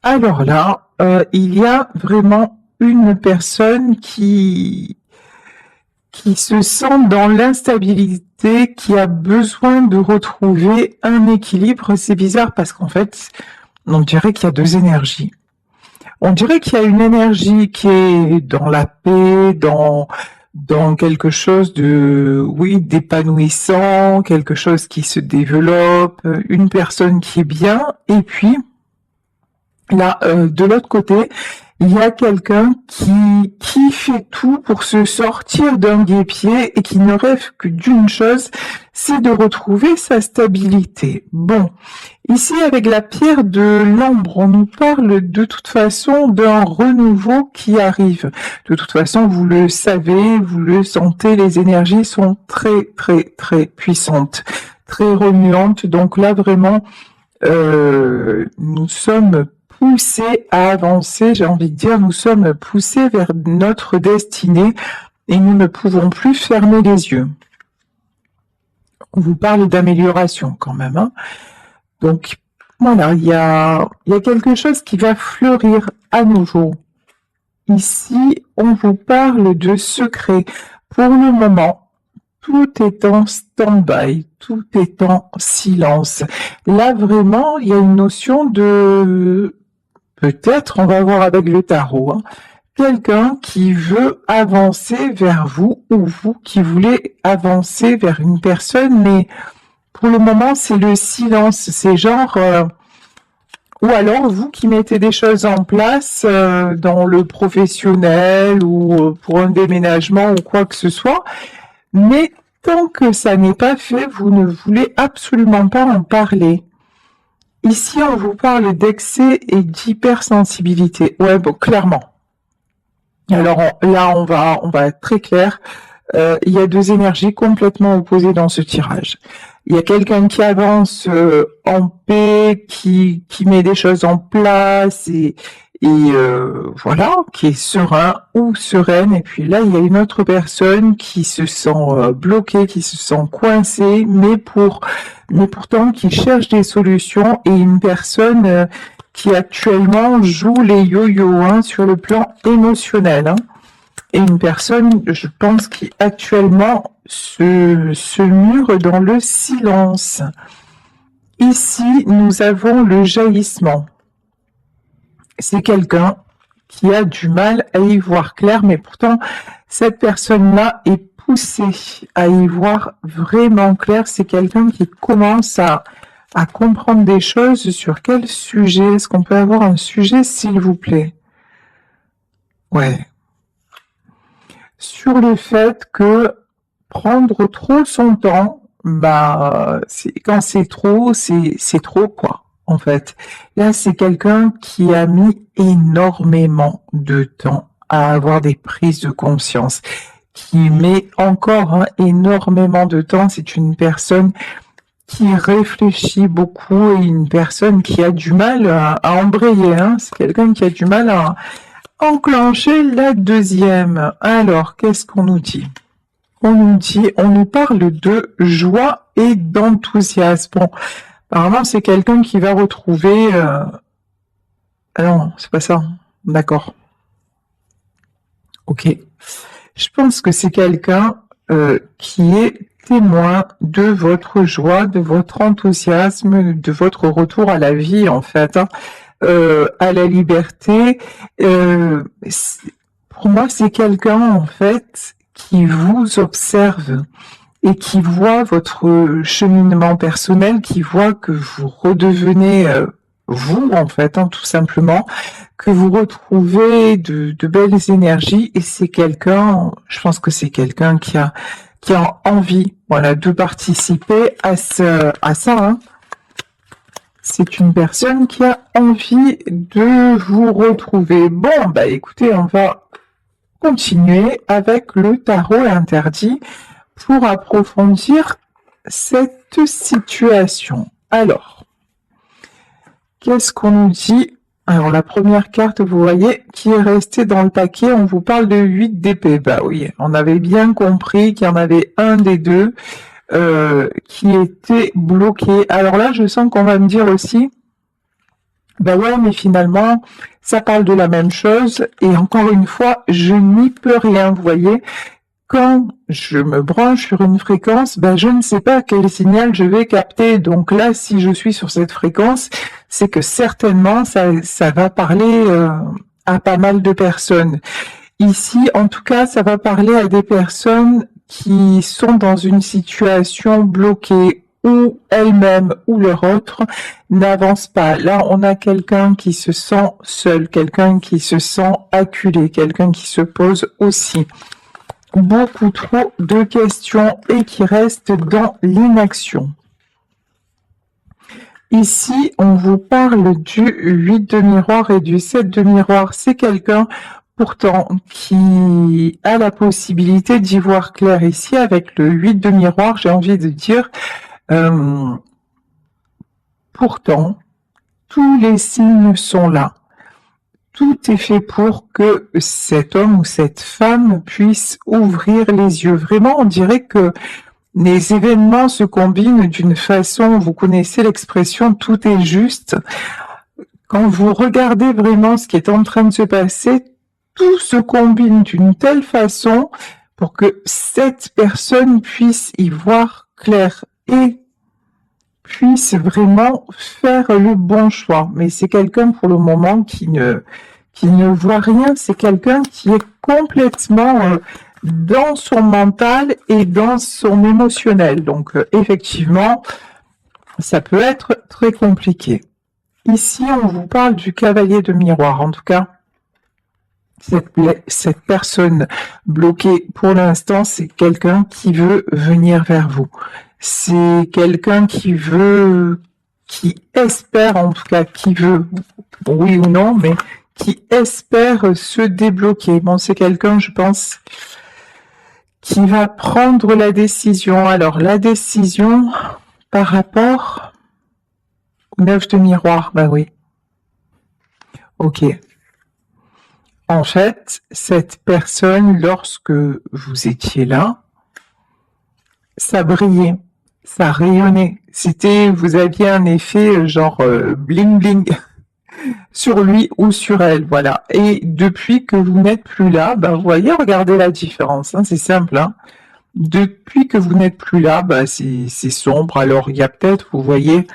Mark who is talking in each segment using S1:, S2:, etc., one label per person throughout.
S1: Alors là, il y a vraiment une personne qui se sent dans l'instabilité, qui a besoin de retrouver un équilibre. C'est bizarre parce qu'en fait, on dirait qu'il y a deux énergies. On dirait qu'il y a une énergie qui est dans la paix, dans quelque chose de, oui, d'épanouissant, quelque chose qui se développe, une personne qui est bien, et puis là, de l'autre côté, il y a quelqu'un qui fait tout pour se sortir d'un guêpier et qui ne rêve que d'une chose, c'est de retrouver sa stabilité. Bon, ici avec la pierre de l'ambre, on nous parle de toute façon d'un renouveau qui arrive. De toute façon, vous le savez, vous le sentez, les énergies sont très très très puissantes, très remuantes. Donc là vraiment, nous sommes poussés à avancer, j'ai envie de dire, nous sommes poussés vers notre destinée et nous ne pouvons plus fermer les yeux. On vous parle d'amélioration quand même, hein. Donc voilà, il y a quelque chose qui va fleurir à nouveau. Ici, on vous parle de secret. Pour le moment, tout est en stand-by, tout est en silence. Là, vraiment, il y a une notion de... Peut-être, on va voir avec le tarot, hein, quelqu'un qui veut avancer vers vous ou vous qui voulez avancer vers une personne, mais pour le moment, c'est le silence. C'est genre... ou alors, vous qui mettez des choses en place dans le professionnel ou pour un déménagement ou quoi que ce soit, mais tant que ça n'est pas fait, vous ne voulez absolument pas en parler. Ici, on vous parle d'excès et d'hypersensibilité. Ouais, bon, clairement. Alors là, on va être très clair. Il y a deux énergies complètement opposées dans ce tirage. Il y a quelqu'un qui avance en paix, qui met des choses en place et voilà, qui est serein ou sereine. Et puis là, il y a une autre personne qui se sent bloquée, qui se sent coincée, mais pourtant qui cherche des solutions, et une personne qui actuellement joue les yo-yo, hein, sur le plan émotionnel, hein. Et une personne, je pense, qui actuellement se mure dans le silence. Ici, nous avons le jaillissement. C'est quelqu'un qui a du mal à y voir clair, mais pourtant, cette personne-là est poussée à y voir vraiment clair. C'est quelqu'un qui commence à comprendre des choses. Sur quel sujet? Est-ce qu'on peut avoir un sujet, s'il vous plaît? Ouais. Sur le fait que prendre trop son temps, bah, quand c'est trop, c'est trop, quoi, en fait. Là, c'est quelqu'un qui a mis énormément de temps à avoir des prises de conscience, qui met encore, hein, énormément de temps. C'est une personne qui réfléchit beaucoup et une personne qui a du mal à embrayer, hein. C'est quelqu'un qui a du mal à enclencher la deuxième. Alors, qu'est-ce qu'on nous dit? On nous parle de joie et d'enthousiasme. Bon, apparemment, c'est quelqu'un qui va retrouver... Ah non, c'est pas ça. D'accord. Ok. Je pense que c'est quelqu'un qui est témoin de votre joie, de votre enthousiasme, de votre retour à la vie, en fait, hein. À la liberté. Pour moi, c'est quelqu'un, en fait, qui vous observe et qui voit votre cheminement personnel, qui voit que vous redevenez vous, en fait, hein, tout simplement, que vous retrouvez de belles énergies, et c'est quelqu'un, je pense que c'est quelqu'un qui a envie, voilà, de participer à ça, hein. C'est une personne qui a envie de vous retrouver. Bon, bah écoutez, on va continuer avec le tarot interdit pour approfondir cette situation. Alors, qu'est-ce qu'on nous dit? Alors, la première carte, vous voyez, qui est restée dans le paquet, on vous parle de 8 d'épée. Bah oui, on avait bien compris qu'il y en avait un des deux qui était bloqué. Alors là, je sens qu'on va me dire aussi Ben ouais, mais finalement, ça parle de la même chose. Et encore une fois, je n'y peux rien, vous voyez. Quand je me branche sur une fréquence, ben je ne sais pas quel signal je vais capter. Donc là, si je suis sur cette fréquence, c'est que certainement ça va parler à pas mal de personnes. Ici, en tout cas, ça va parler à des personnes qui sont dans une situation bloquée où elles-mêmes ou leur autre n'avancent pas. Là, on a quelqu'un qui se sent seul, quelqu'un qui se sent acculé, quelqu'un qui se pose aussi beaucoup trop de questions et qui reste dans l'inaction. Ici, on vous parle du 8 de miroir et du 7 de miroir. C'est quelqu'un pourtant qui a la possibilité d'y voir clair. Ici, avec le 8 de miroir, j'ai envie de dire, pourtant, tous les signes sont là. Tout est fait pour que cet homme ou cette femme puisse ouvrir les yeux. Vraiment, on dirait que les événements se combinent d'une façon, vous connaissez l'expression « tout est juste ». Quand vous regardez vraiment ce qui est en train de se passer, tout se combine d'une telle façon pour que cette personne puisse y voir clair et puisse vraiment faire le bon choix. Mais c'est quelqu'un pour le moment qui ne voit rien, c'est quelqu'un qui est complètement dans son mental et dans son émotionnel. Donc effectivement, ça peut être très compliqué. Ici, on vous parle du cavalier de miroir. En tout cas, cette personne bloquée pour l'instant, c'est quelqu'un qui veut venir vers vous. C'est quelqu'un qui espère en tout cas, qui veut, oui ou non, mais qui espère se débloquer. Bon, c'est quelqu'un, je pense, qui va prendre la décision. Alors, la décision par rapport au 9 de miroir, bah oui. Ok. En fait, cette personne, lorsque vous étiez là, ça brillait, ça rayonnait. Vous aviez un effet genre bling bling sur lui ou sur elle, voilà. Et depuis que vous n'êtes plus là, ben vous voyez, regardez la différence, hein, c'est simple. Hein. Depuis que vous n'êtes plus là, ben c'est sombre. Alors il y a peut-être, vous voyez,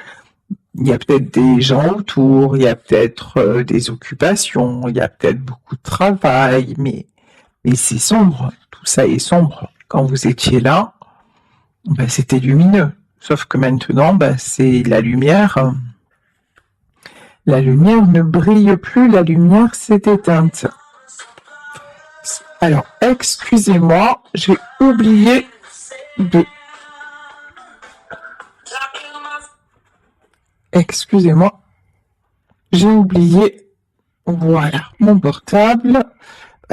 S1: il y a peut-être des gens autour, il y a peut-être des occupations, il y a peut-être beaucoup de travail, mais c'est sombre. Tout ça est sombre. Quand vous étiez là, ben c'était lumineux. Sauf que maintenant, ben c'est la lumière. La lumière ne brille plus, la lumière s'est éteinte. Alors, excusez-moi, j'ai oublié de... Excusez-moi, j'ai oublié, voilà, mon portable.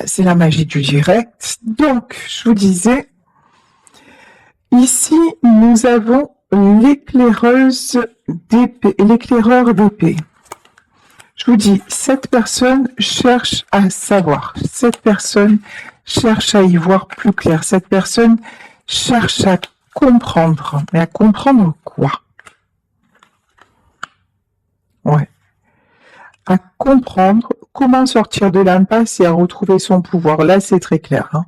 S1: C'est la magie du direct. Donc, je vous disais, ici, nous avons l'éclaireuse d'épée, l'éclaireur d'épée. Je vous dis, cette personne cherche à savoir, cette personne cherche à y voir plus clair, cette personne cherche à comprendre. Mais à comprendre quoi? Ouais. À comprendre comment sortir de l'impasse et à retrouver son pouvoir. Là, c'est très clair. Hein.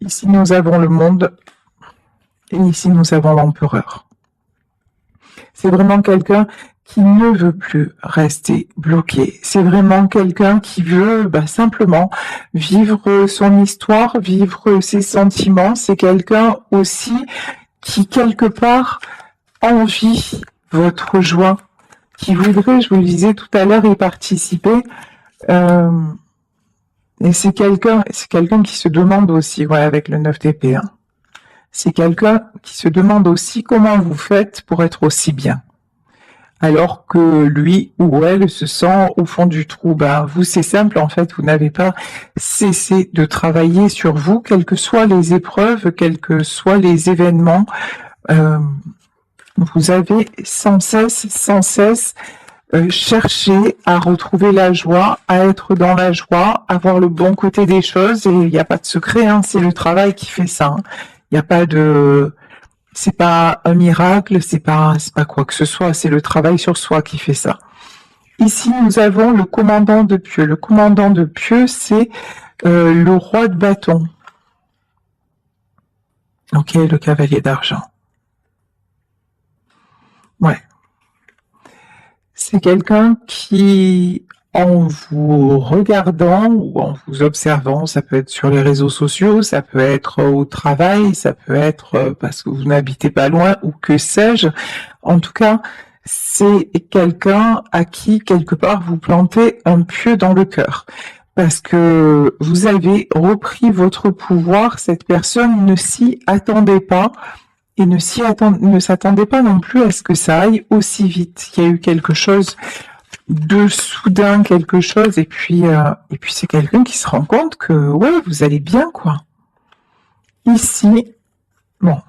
S1: Ici, nous avons le monde et ici, nous avons l'empereur. C'est vraiment quelqu'un qui ne veut plus rester bloqué. C'est vraiment quelqu'un qui veut simplement vivre son histoire, vivre ses sentiments. C'est quelqu'un aussi qui, quelque part, envie votre joie, qui voudrait, je vous le disais tout à l'heure, y participer. Et c'est quelqu'un qui se demande aussi, ouais, avec le 9 d'épée, hein. C'est quelqu'un qui se demande aussi comment vous faites pour être aussi bien. Alors que lui ou elle se sent au fond du trou. Vous, c'est simple, en fait, vous n'avez pas cessé de travailler sur vous, quelles que soient les épreuves, quels que soient les événements. Vous avez sans cesse cherché à retrouver la joie, à être dans la joie, à voir le bon côté des choses. Et il n'y a pas de secret, hein, c'est le travail qui fait ça. Hein. Il n'y a pas de... C'est pas un miracle, c'est pas quoi que ce soit, c'est le travail sur soi qui fait ça. Ici, nous avons le commandant de pieux. Le commandant de pieux, c'est le roi de bâton. Ok, le cavalier d'argent. Ouais. C'est quelqu'un qui, en vous regardant ou en vous observant, ça peut être sur les réseaux sociaux, ça peut être au travail, ça peut être parce que vous n'habitez pas loin ou que sais-je. En tout cas, c'est quelqu'un à qui, quelque part, vous plantez un pieu dans le cœur. Parce que vous avez repris votre pouvoir, cette personne ne s'y attendait pas et ne s'attendait pas non plus à ce que ça aille aussi vite. Il y a eu quelque chose de soudain, quelque chose, et puis c'est quelqu'un qui se rend compte que ouais, vous allez bien, quoi. Ici, bon,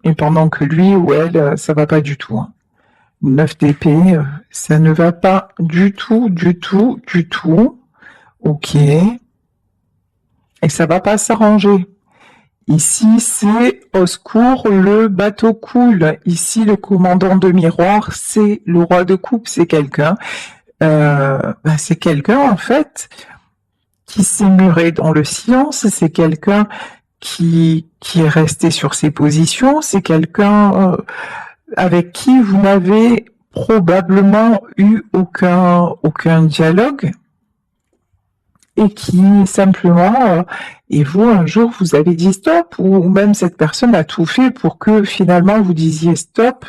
S1: et pendant que lui ou elle, ça va pas du tout. Hein. 9 d'épée, ça ne va pas du tout, du tout, du tout. Ok. Et ça va pas s'arranger. Ici, c'est au secours, le bateau coule. Ici, le commandant de miroir, c'est le roi de coupe, c'est quelqu'un. C'est quelqu'un, en fait, qui s'est muré dans le silence. C'est quelqu'un qui est resté sur ses positions. C'est quelqu'un avec qui vous n'avez probablement eu aucun dialogue. Et qui simplement, et vous un jour vous avez dit stop, ou même cette personne a tout fait pour que finalement vous disiez stop,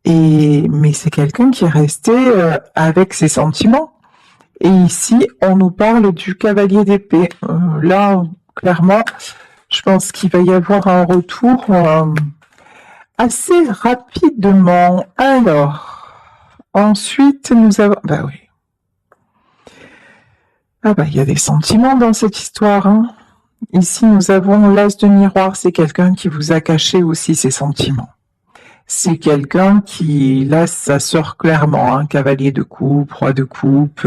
S1: mais c'est quelqu'un qui est resté avec ses sentiments. Et ici, on nous parle du cavalier d'épée. Là, clairement, je pense qu'il va y avoir un retour assez rapidement. Alors, ensuite, nous avons... Bah oui. Ah bah, il y a des sentiments dans cette histoire. Hein. Ici, nous avons l'as de miroir. C'est quelqu'un qui vous a caché aussi ses sentiments. C'est quelqu'un qui, là, ça sort clairement. Hein, cavalier de coupe, roi de coupe,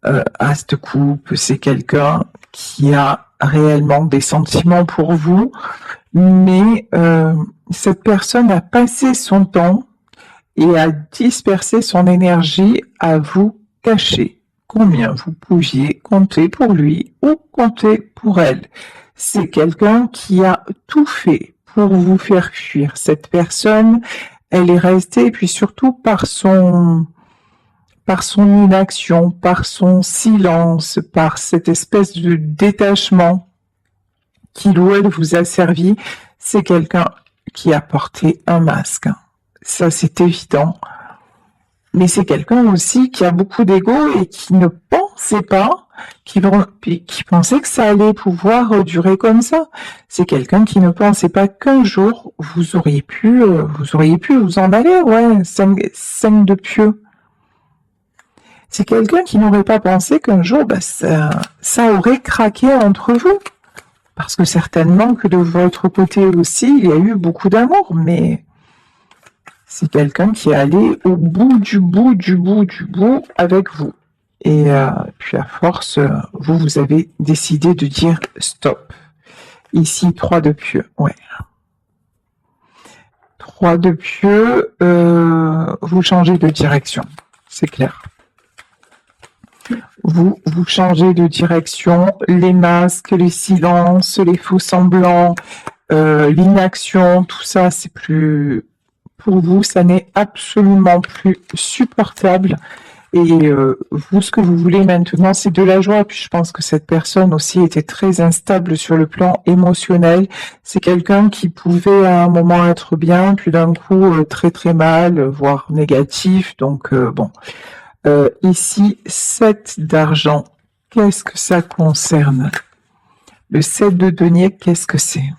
S1: as de coupe. C'est quelqu'un qui a réellement des sentiments pour vous. Mais cette personne a passé son temps et a dispersé son énergie à vous cacher combien vous pouviez compter pour lui ou compter pour elle. C'est quelqu'un qui a tout fait pour vous faire fuir. Cette personne, elle est restée, et puis surtout par son inaction, par son silence, par cette espèce de détachement qu'il ou elle vous a servi, c'est quelqu'un qui a porté un masque. Ça, c'est évident. Mais c'est quelqu'un aussi qui a beaucoup d'ego et qui ne pensait pas, qui pensait que ça allait pouvoir durer comme ça. C'est quelqu'un qui ne pensait pas qu'un jour vous auriez pu vous en aller, ouais, 5 de pieux. C'est quelqu'un qui n'aurait pas pensé qu'un jour, ça aurait craqué entre vous. Parce que certainement que de votre côté aussi, il y a eu beaucoup d'amour, mais c'est quelqu'un qui est allé au bout du bout du bout du bout avec vous. Et puis à force, vous avez décidé de dire stop. Ici, 3 de pieux, ouais. 3 de pieux, vous changez de direction, c'est clair. Vous changez de direction, les masques, les silences, les faux semblants, l'inaction, tout ça, c'est plus... Pour vous, ça n'est absolument plus supportable. Et vous, ce que vous voulez maintenant, c'est de la joie. Puis je pense que cette personne aussi était très instable sur le plan émotionnel. C'est quelqu'un qui pouvait à un moment être bien, puis d'un coup très très mal, voire négatif. Donc bon. Ici, 7 d'argent. Qu'est-ce que ça concerne? Le 7 de denier, qu'est-ce que c'est?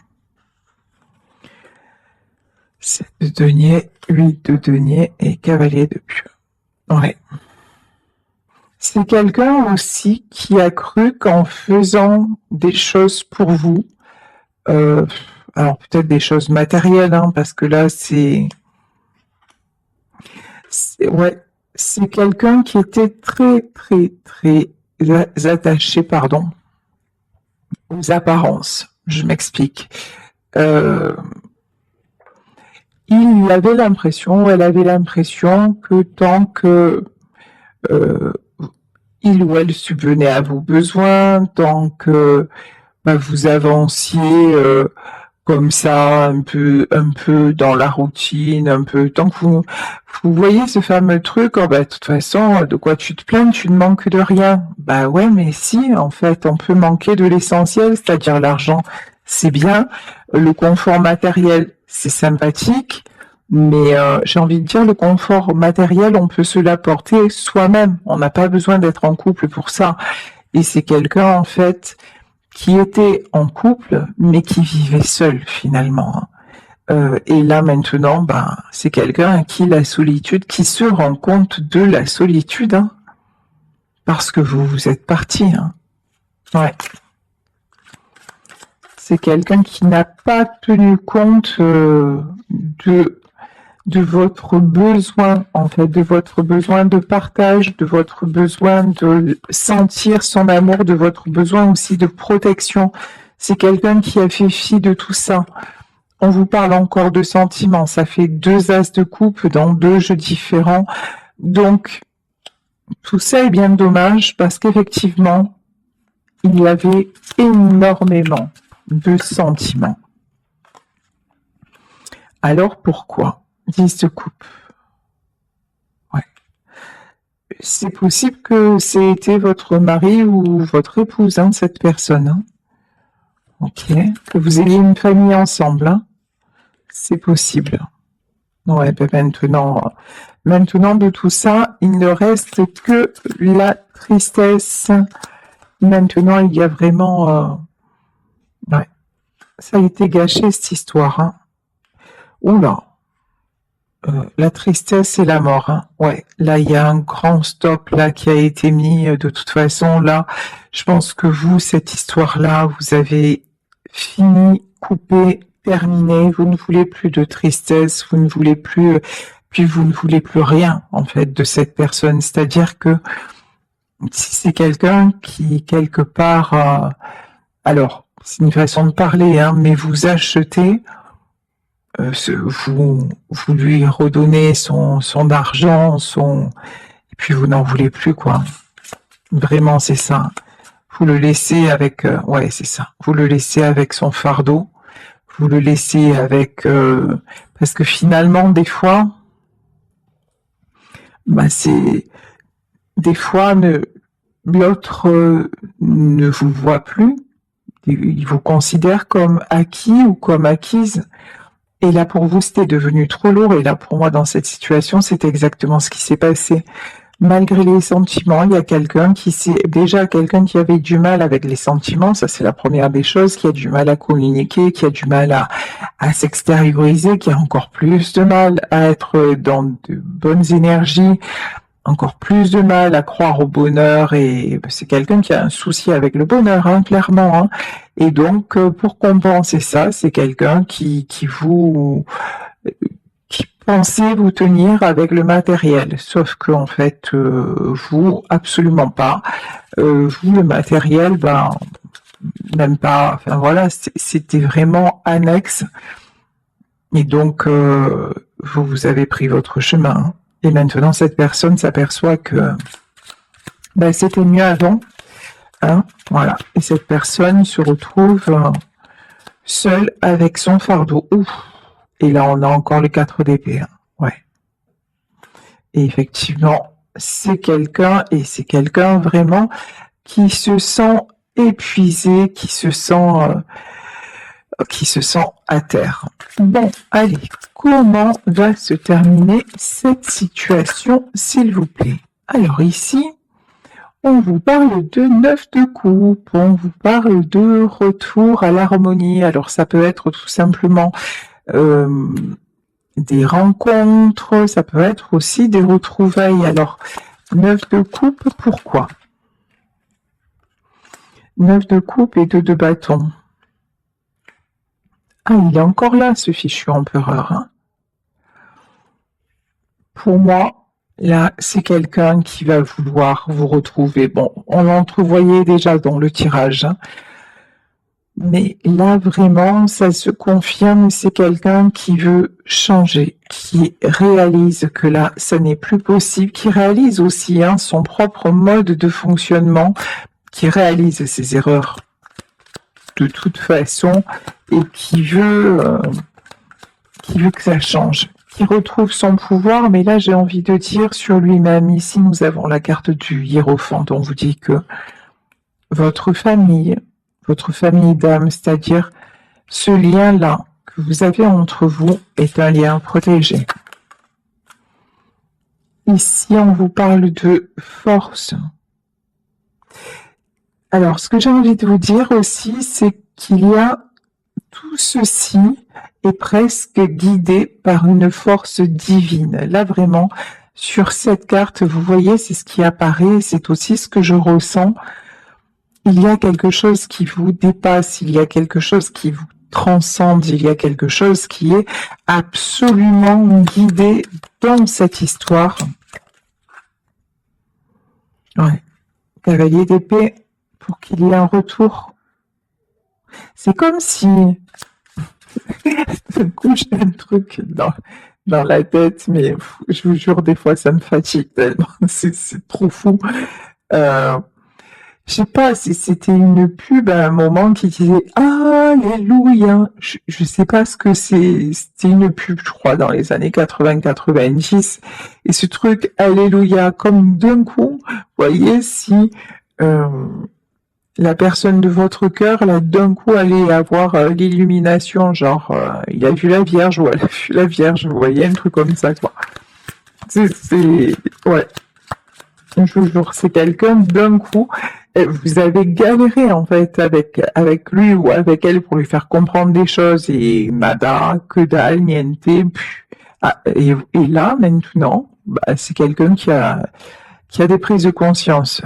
S1: 7 de denier, 8 de denier et cavalier de pieux. Ouais. C'est quelqu'un aussi qui a cru qu'en faisant des choses pour vous, alors peut-être des choses matérielles, hein, parce que là c'est ouais, c'est quelqu'un qui était très très très attaché, aux apparences. Je m'explique. Il avait l'impression, elle avait l'impression que tant que euh, il ou elle subvenait à vos besoins, tant que vous avanciez comme ça, un peu dans la routine, un peu, tant que vous voyez ce fameux truc, oh de toute façon, de quoi tu te plains, tu ne manques de rien. Bah ouais, mais si, en fait, on peut manquer de l'essentiel, c'est-à-dire l'argent, c'est bien, le confort matériel, c'est sympathique, mais j'ai envie de dire, le confort matériel, on peut se l'apporter soi-même. On n'a pas besoin d'être en couple pour ça. Et c'est quelqu'un, en fait, qui était en couple, mais qui vivait seul finalement. Et là maintenant, c'est quelqu'un à qui la solitude, qui se rend compte de la solitude, hein, parce que vous êtes parti. Hein. Ouais. C'est quelqu'un qui n'a pas tenu compte de votre besoin, en fait, de votre besoin de partage, de votre besoin de sentir son amour, de votre besoin aussi de protection. C'est quelqu'un qui a fait fi de tout ça. On vous parle encore de sentiments. Ça fait 2 as de coupe dans 2 jeux différents. Donc, tout ça est bien dommage parce qu'effectivement, il y avait énormément de sentiments. Alors pourquoi 10 de coupe. Ouais. C'est possible que c'était votre mari ou votre épouse, hein, cette personne. Hein. Ok. Que vous ayez une famille ensemble. Hein. C'est possible. Ouais, maintenant de tout ça, il ne reste que la tristesse. Maintenant, il y a vraiment... ouais. Ça a été gâché, cette histoire. Hein. Oula. La tristesse et la mort. Hein. Ouais, là il y a un grand stop là qui a été mis. De toute façon, là, je pense que vous, cette histoire-là, vous avez fini, coupé, terminé. Vous ne voulez plus de tristesse, vous ne voulez plus, puis vous ne voulez plus rien en fait de cette personne. C'est-à-dire que si c'est quelqu'un qui quelque part, alors c'est une façon de parler, hein, mais vous achetez. Vous lui redonnez son argent, et puis vous n'en voulez plus, quoi. Vraiment, c'est ça. Vous le laissez avec... ouais, c'est ça. Vous le laissez avec son fardeau. Vous le laissez avec... parce que finalement, des fois, c'est... Des fois, l'autre ne vous voit plus. Il vous considère comme acquis ou comme acquise. Et là, pour vous, c'était devenu trop lourd. Et là, pour moi, dans cette situation, c'est exactement ce qui s'est passé. Malgré les sentiments, il y a quelqu'un qui avait du mal avec les sentiments. Ça, c'est la première des choses, qui a du mal à communiquer, qui a du mal à s'extérioriser, qui a encore plus de mal à être dans de bonnes énergies, encore plus de mal à croire au bonheur, et c'est quelqu'un qui a un souci avec le bonheur, hein, clairement. Hein. Et donc, pour compenser ça, c'est quelqu'un qui pensait vous tenir avec le matériel. Sauf que en fait, vous, absolument pas. Vous, le matériel, même pas. Enfin voilà, c'était vraiment annexe. Et donc, vous avez pris votre chemin. Hein. Et maintenant, cette personne s'aperçoit que c'était mieux avant. Hein, voilà. Et cette personne se retrouve seule avec son fardeau. Ouf. Et là, on a encore les 4 d'épée. Hein. Ouais. Et effectivement, c'est quelqu'un vraiment qui se sent épuisé, qui se sent à terre. Bon, allez, comment va se terminer cette situation, s'il vous plaît? Alors ici, on vous parle de 9 de coupe, on vous parle de retour à l'harmonie. Alors ça peut être tout simplement des rencontres, ça peut être aussi des retrouvailles. Alors, 9 de coupe, pourquoi? 9 de coupe et 2 de bâton. Ah, il est encore là, ce fichu empereur. Hein. Pour moi, là, c'est quelqu'un qui va vouloir vous retrouver. Bon, on l'entrevoyait déjà dans le tirage. Hein. Mais là, vraiment, ça se confirme, c'est quelqu'un qui veut changer, qui réalise que là, ça n'est plus possible, qui réalise aussi son propre mode de fonctionnement, qui réalise ses erreurs de toute façon et qui veut que ça change, qui retrouve son pouvoir, mais là, j'ai envie de dire sur lui-même. Ici, nous avons la carte du Hiérophant, on vous dit que votre famille d'âme, c'est-à-dire ce lien-là que vous avez entre vous est un lien protégé. Ici, on vous parle de force. Alors, ce que j'ai envie de vous dire aussi, c'est qu'il y a tout ceci est presque guidé par une force divine. Là, vraiment, sur cette carte, vous voyez, c'est ce qui apparaît, c'est aussi ce que je ressens. Il y a quelque chose qui vous dépasse, il y a quelque chose qui vous transcende, il y a quelque chose qui est absolument guidé dans cette histoire. Ouais. Cavalier d'épée, pour qu'il y ait un retour. C'est comme si... d'un coup, j'ai un truc dans la tête, mais je vous jure, des fois, ça me fatigue tellement. C'est trop fou. Je sais pas si c'était une pub à un moment qui disait Alléluia. Je sais pas ce que c'est. C'était une pub, je crois, dans les années 80-90. Et ce truc Alléluia, comme d'un coup, voyez, si la personne de votre cœur, là, d'un coup, allait avoir l'illumination, genre, il a vu la Vierge ou elle a vu la Vierge, vous voyez, un truc comme ça, quoi. Ouais. Je vous jure, c'est quelqu'un d'un coup, vous avez galéré en fait avec lui ou avec elle pour lui faire comprendre des choses et nada, que dalle, niente. Et là maintenant, c'est quelqu'un qui a des prises de conscience.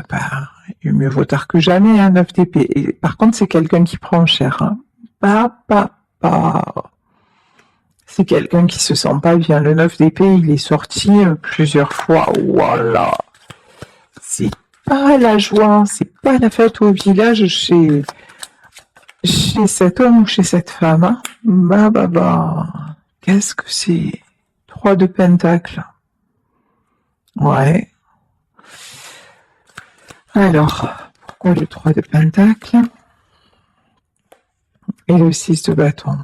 S1: Mieux vaut tard que jamais, 9 d'épée. Et par contre, c'est quelqu'un qui prend cher. C'est quelqu'un qui se sent pas bien. Le 9 d'épée, il est sorti plusieurs fois. Voilà. C'est pas la joie, c'est pas la fête au village chez cet homme ou chez cette femme. Qu'est-ce que c'est? 3 de Pentacle. Ouais. Alors, pourquoi le 3 de Pentacle et le 6 de bâton?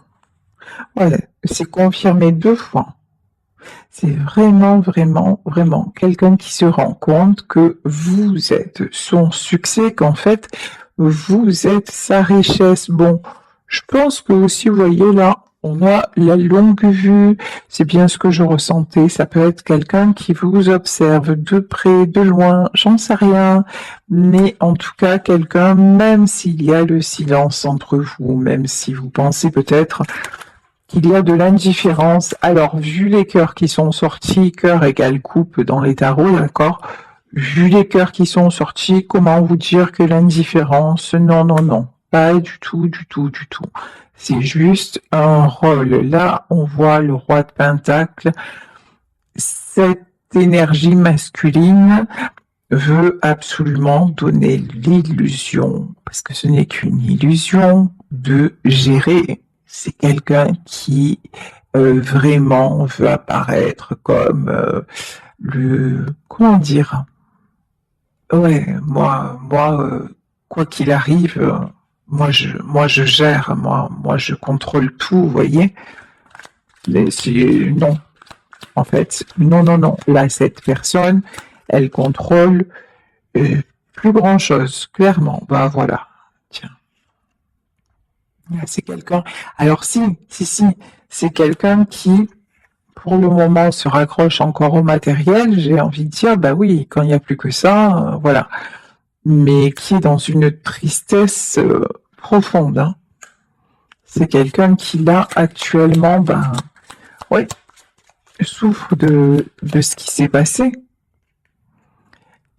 S1: Voilà, c'est confirmé 2 fois. C'est vraiment quelqu'un qui se rend compte que vous êtes son succès, qu'en fait, vous êtes sa richesse. Bon, je pense que aussi, vous voyez là, on a la longue vue, c'est bien ce que je ressentais, ça peut être quelqu'un qui vous observe de près, de loin, j'en sais rien, mais en tout cas, quelqu'un, même s'il y a le silence entre vous, même si vous pensez peut-être qu'il y a de l'indifférence. Alors, vu les cœurs qui sont sortis, cœur égale coupe dans les tarots, d'accord? Vu les cœurs qui sont sortis, comment vous dire que l'indifférence? Non, pas du tout. C'est juste un rôle. Là, on voit le roi de Pentacle. Cette énergie masculine veut absolument donner l'illusion, parce que ce n'est qu'une illusion, de gérer. C'est quelqu'un qui vraiment veut apparaître comme comment dire? Ouais, moi, quoi qu'il arrive, moi je gère, moi je contrôle tout, vous voyez. Mais non, en fait, non. Là, cette personne, elle contrôle plus grand chose, clairement. Voilà. Tiens. C'est quelqu'un. Alors si, c'est quelqu'un qui, pour le moment, se raccroche encore au matériel. J'ai envie de dire, oui, quand il n'y a plus que ça, voilà. Mais qui est dans une tristesse profonde. Hein. C'est quelqu'un qui là actuellement, oui, souffre de ce qui s'est passé.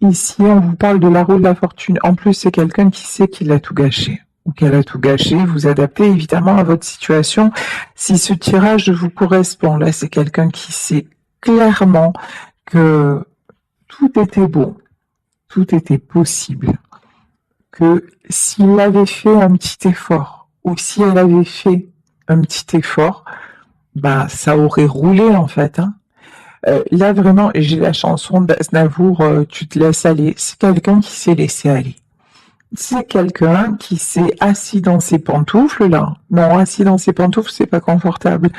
S1: Ici, on vous parle de la roue de la fortune. En plus, c'est quelqu'un qui sait qu'il a tout gâché ou qu'elle a tout gâché. Vous adaptez évidemment à votre situation. Si ce tirage vous correspond, là, c'est quelqu'un qui sait clairement que tout était beau, tout était possible, que s'il avait fait un petit effort, ou si elle avait fait un petit effort, bah ça aurait roulé en fait, hein. Là vraiment, j'ai la chanson d'Aznavour, Tu te laisses aller. C'est quelqu'un qui s'est laissé aller. C'est quelqu'un qui s'est assis dans ses pantoufles là. Non, assis dans ses pantoufles, c'est pas confortable.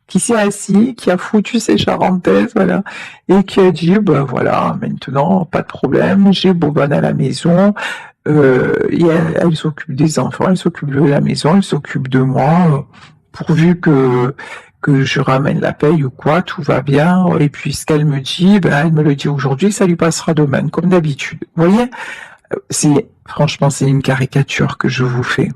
S1: Qui s'est assis, qui a foutu ses charentaises, voilà, et qui a dit, bah voilà, maintenant, pas de problème, j'ai Bobonne à la maison, et elle s'occupe des enfants, elle s'occupe de la maison, elle s'occupe de moi, pourvu que je ramène la paye ou quoi, tout va bien, et puis ce qu'elle me dit, ben, elle me le dit aujourd'hui, ça lui passera demain, comme d'habitude. Vous voyez, franchement, c'est une caricature que je vous fais.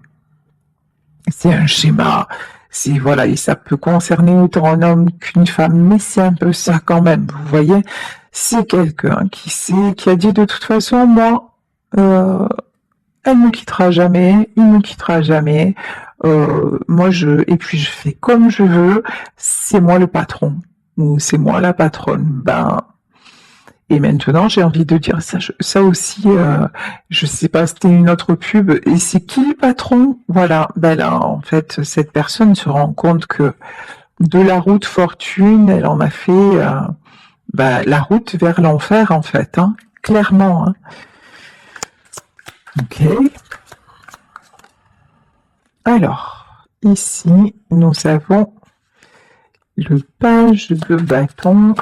S1: C'est un schéma, c'est voilà, et ça peut concerner autant un homme qu'une femme, mais c'est un peu ça quand même, vous voyez. C'est quelqu'un qui a dit de toute façon, moi, elle me quittera jamais, il me quittera jamais. Moi, et puis je fais comme je veux. C'est moi le patron ou c'est moi la patronne. Ben, et maintenant, j'ai envie de dire ça aussi. Je sais pas, c'était une autre pub. Et c'est qui le patron? Voilà. Ben là, en fait, cette personne se rend compte que de la route fortune, elle en a fait la route vers l'enfer, en fait. Hein, clairement. Hein. Ok. Alors, ici, nous avons le page de bâton.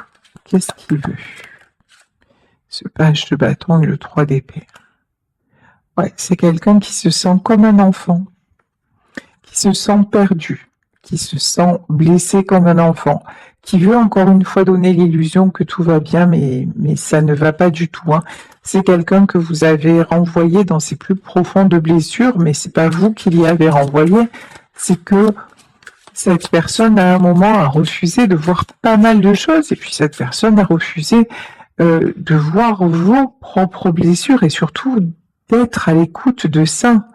S1: Qu'est-ce qu'il veut? Ce page de bâton et le 3 d'épée. Ouais, c'est quelqu'un qui se sent comme un enfant, qui se sent perdu, qui se sent blessé comme un enfant, qui veut encore une fois donner l'illusion que tout va bien, mais ça ne va pas du tout. Hein. C'est quelqu'un que vous avez renvoyé dans ses plus profondes blessures, mais c'est pas vous qui l'y avez renvoyé, c'est que cette personne à un moment a refusé de voir pas mal de choses, et puis cette personne a refusé de voir vos propres blessures et surtout d'être à l'écoute de ça.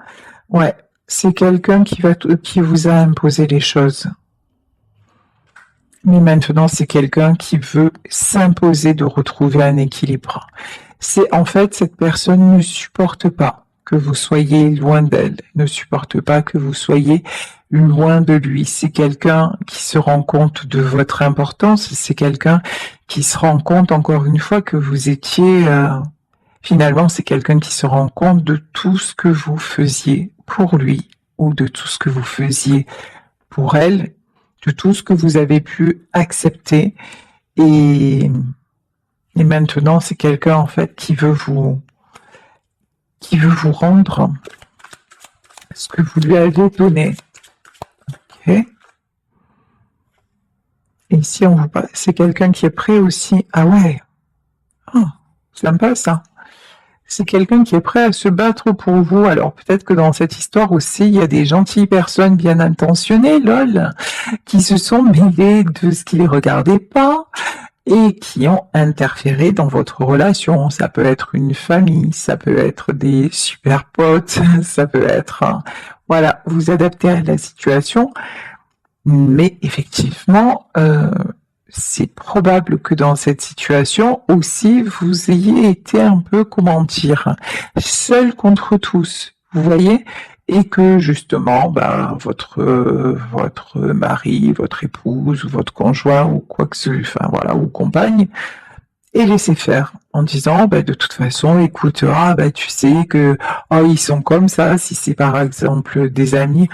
S1: Ouais, c'est quelqu'un qui vous a imposé les choses. Mais maintenant, c'est quelqu'un qui veut s'imposer de retrouver un équilibre. C'est en fait, cette personne ne supporte pas que vous soyez loin d'elle, ne supporte pas que vous soyez loin de lui. C'est quelqu'un qui se rend compte de votre importance, c'est quelqu'un qui se rend compte encore une fois que vous étiez... finalement, c'est quelqu'un qui se rend compte de tout ce que vous faisiez pour lui ou de tout ce que vous faisiez pour elle, de tout ce que vous avez pu accepter. Et maintenant, c'est quelqu'un en fait qui veut vous rendre ce que vous lui avez donné. Ok. Et ici, on vous parle, c'est quelqu'un qui est prêt aussi. Ah ouais, sympa ça. C'est quelqu'un qui est prêt à se battre pour vous. Alors peut-être que dans cette histoire aussi, il y a des gentilles personnes bien intentionnées, lol, qui se sont mêlées de ce qui les regardait pas et qui ont interféré dans votre relation. Ça peut être une famille, ça peut être des super potes, ça peut être... voilà, vous adaptez à la situation. Mais effectivement, c'est probable que dans cette situation aussi, vous ayez été un peu, comment dire, seul contre tous, vous voyez, et que justement, votre mari, votre épouse, ou votre conjoint, ou quoi que ce soit, enfin voilà, ou compagne, et laisser faire en disant de toute façon écoute tu sais que ils sont comme ça, si c'est par exemple des amis,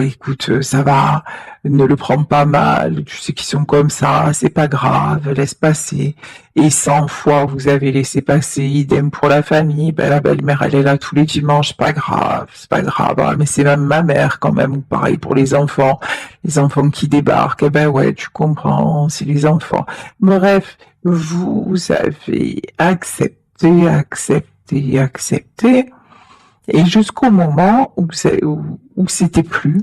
S1: écoute ça va, ne le prends pas mal, tu sais qu'ils sont comme ça, c'est pas grave, laisse passer. Et 100 fois vous avez laissé passer, idem pour la famille, la belle-mère elle est là tous les dimanches, c'est pas grave, mais c'est même ma mère quand même, ou pareil pour les enfants qui débarquent, ouais tu comprends, c'est les enfants. Bref, vous avez accepté, et jusqu'au moment où c'était plus,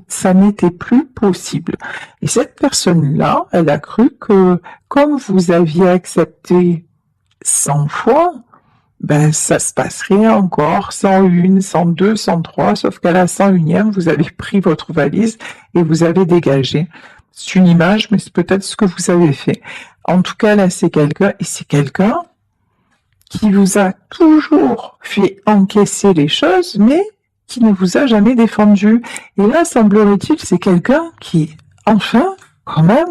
S1: ça n'était plus possible. Et cette personne-là, elle a cru que comme vous aviez accepté 100 fois, ça se passerait encore 101, 102, 103, sauf qu'à la 101e, vous avez pris votre valise et vous avez dégagé. C'est une image, mais c'est peut-être ce que vous avez fait. En tout cas, là, c'est quelqu'un qui vous a toujours fait encaisser les choses, mais qui ne vous a jamais défendu. Et là, semblerait-il, c'est quelqu'un qui, enfin, quand même,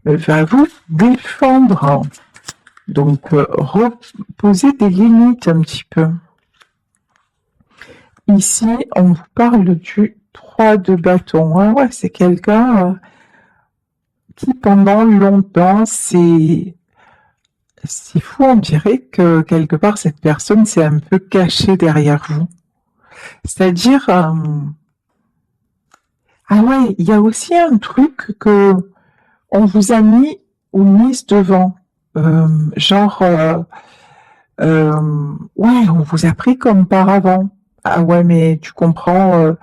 S1: va vous défendre. Donc, reposer des limites un petit peu. Ici, on vous parle du 3 de bâton. Hein. Ouais, c'est quelqu'un qui, pendant longtemps, c'est fou, on dirait que quelque part, cette personne s'est un peu cachée derrière vous. C'est-à-dire, ah ouais, il y a aussi un truc que on vous a mis ou mise devant. Genre, ouais, on vous a pris comme par avant. Ah ouais, mais tu comprends,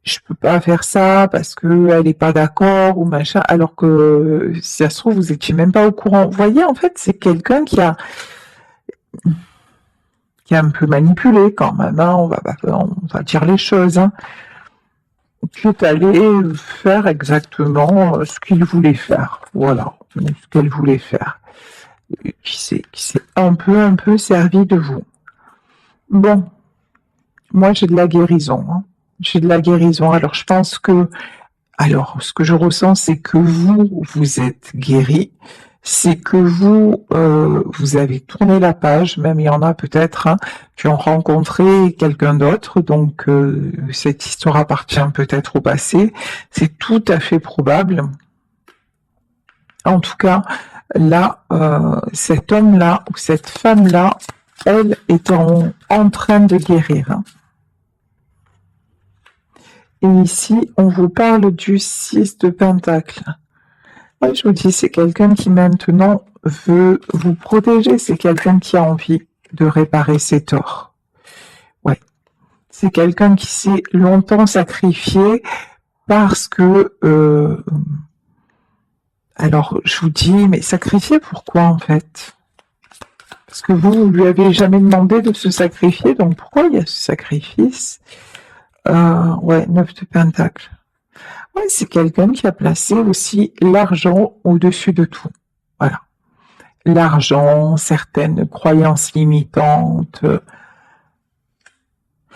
S1: je peux pas faire ça parce que elle est pas d'accord ou machin, alors que si ça se trouve, vous étiez même pas au courant. Vous voyez, en fait, c'est quelqu'un qui a un peu manipulé quand même, hein, on va dire les choses, hein, qui est allé faire exactement ce qu'il voulait faire. Voilà, ce qu'elle voulait faire. Qui s'est un peu servi de vous. Bon, moi j'ai de la guérison. Hein. J'ai de la guérison. Alors je pense que, ce que je ressens, c'est que vous êtes guéri. C'est que vous avez tourné la page. Même il y en a peut-être hein, qui ont rencontré quelqu'un d'autre. Donc cette histoire appartient peut-être au passé. C'est tout à fait probable. En tout cas, là, cet homme-là ou cette femme-là, elle est en train de guérir. Hein. Et ici, on vous parle du 6 de Pentacle. Ouais, je vous dis, c'est quelqu'un qui maintenant veut vous protéger, c'est quelqu'un qui a envie de réparer ses torts. Ouais, c'est quelqu'un qui s'est longtemps sacrifié parce que... alors, je vous dis, mais sacrifier pourquoi en fait? Parce que vous lui avez jamais demandé de se sacrifier, donc pourquoi il y a ce sacrifice? Ouais, 9 de Pentacle. Ouais, c'est quelqu'un qui a placé aussi l'argent au-dessus de tout. Voilà. L'argent, certaines croyances limitantes.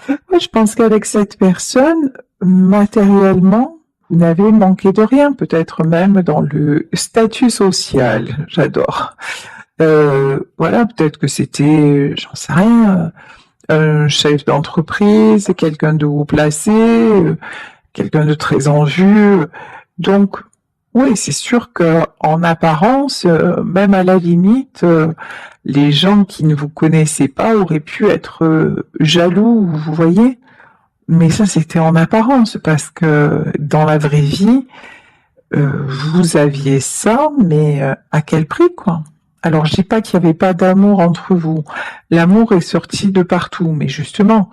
S1: Ouais, je pense qu'avec cette personne, matériellement, vous n'avez manqué de rien, peut-être même dans le statut social. J'adore. Voilà, peut-être que c'était, j'en sais rien, un chef d'entreprise, quelqu'un de haut placé, quelqu'un de très en vue. Donc, oui, c'est sûr qu'en apparence, même à la limite, les gens qui ne vous connaissaient pas auraient pu être jaloux, vous voyez. Mais ça, c'était en apparence, parce que dans la vraie vie, vous aviez ça, mais à quel prix, quoi? Alors, je dis pas qu'il n'y avait pas d'amour entre vous. L'amour est sorti de partout, mais justement,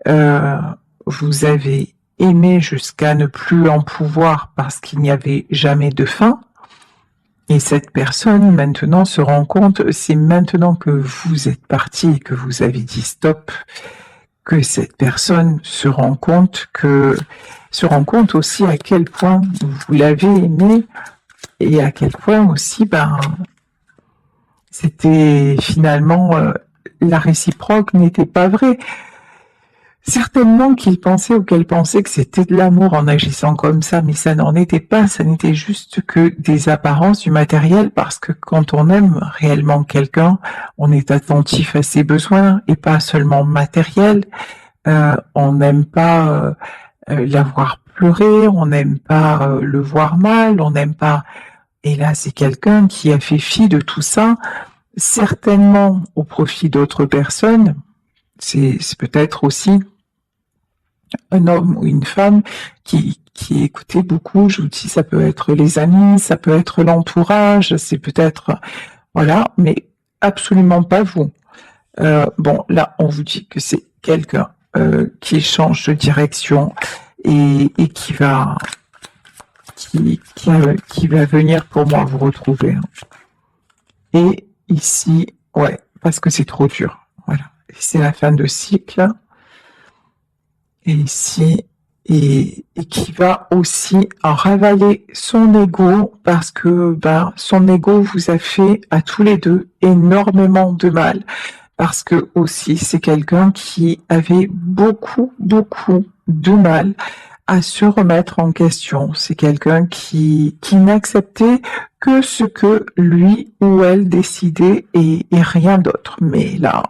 S1: vous avez aimé jusqu'à ne plus en pouvoir parce qu'il n'y avait jamais de fin. Et cette personne, maintenant, se rend compte, c'est maintenant que vous êtes parti et que vous avez dit stop, que cette personne se rend compte aussi à quel point vous l'avez aimé et à quel point aussi, c'était finalement la réciproque n'était pas vraie. Certainement qu'il pensait ou qu'elle pensait que c'était de l'amour en agissant comme ça, mais ça n'en était pas, ça n'était juste que des apparences du matériel, parce que quand on aime réellement quelqu'un, on est attentif à ses besoins et pas seulement matériel. On n'aime pas l'avoir pleuré, on n'aime pas le voir mal, on n'aime pas... Et là, c'est quelqu'un qui a fait fi de tout ça, certainement au profit d'autres personnes. C'est peut-être aussi un homme ou une femme qui écoutait beaucoup. Je vous dis, ça peut être les amis, ça peut être l'entourage, c'est peut-être... Voilà, mais absolument pas vous. Bon, là, on vous dit que c'est quelqu'un qui change de direction et qui va venir pour moi vous retrouver. Et ici, ouais, parce que c'est trop dur. Voilà, c'est la fin de cycle. Et ici, et qui va aussi en ravaler son ego parce que son ego vous a fait à tous les deux énormément de mal. Parce que aussi c'est quelqu'un qui avait beaucoup de mal à se remettre en question. C'est quelqu'un qui n'acceptait que ce que lui ou elle décidait et rien d'autre. Mais là,